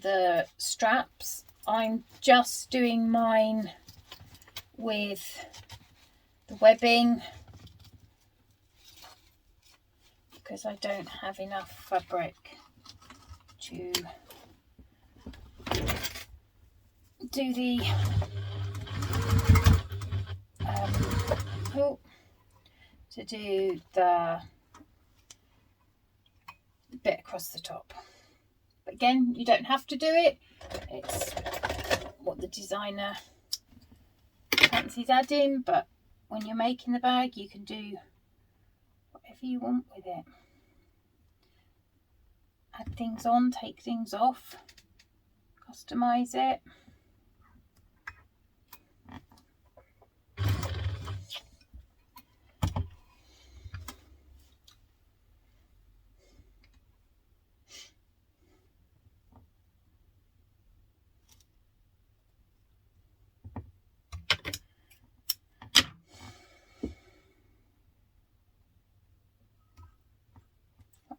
the straps. I'm just doing mine with the webbing because I don't have enough fabric to do the bit across the top. But again, you don't have to do it. It's what the designer fancies adding, but when you're making the bag, you can do whatever you want with it. Add things on, take things off, customize it.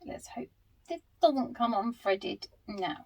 Let's hope this doesn't come unthreaded now.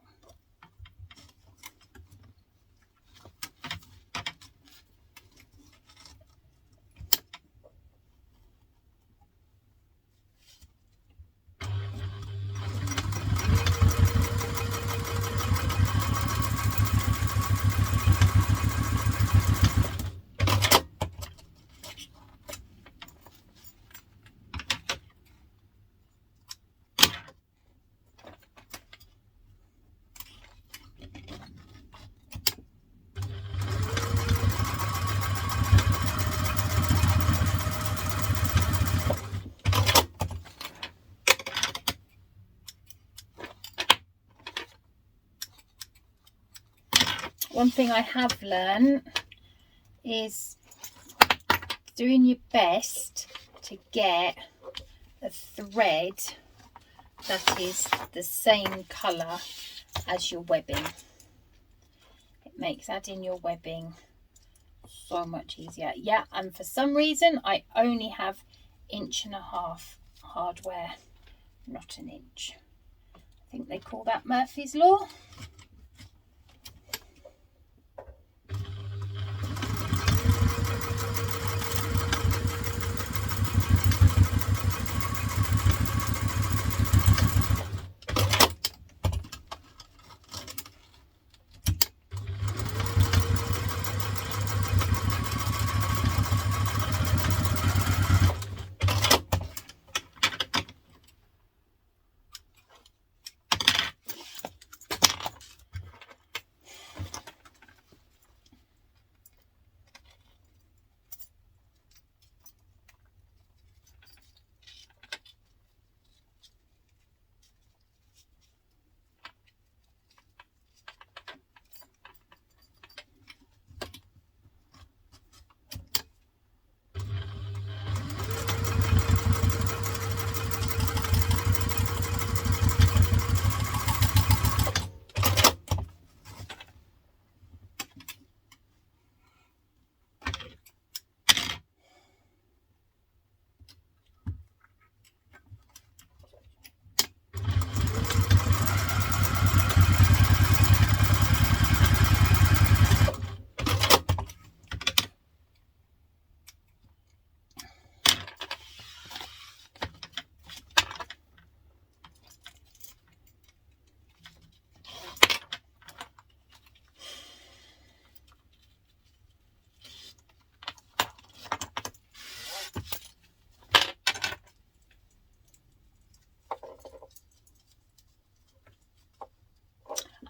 One thing I have learned is doing your best to get a thread that is the same colour as your webbing. It makes adding your webbing so much easier. Yeah, and for some reason I only have 1.5 inch hardware, not an inch. I think they call that Murphy's Law.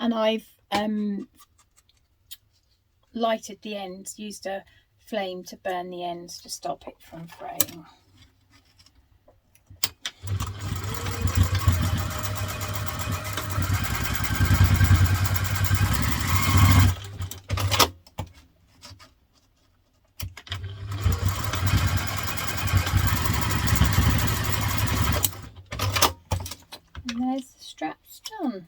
and I've lighted the ends, used a flame to burn the ends to stop it from fraying. And there's the straps done.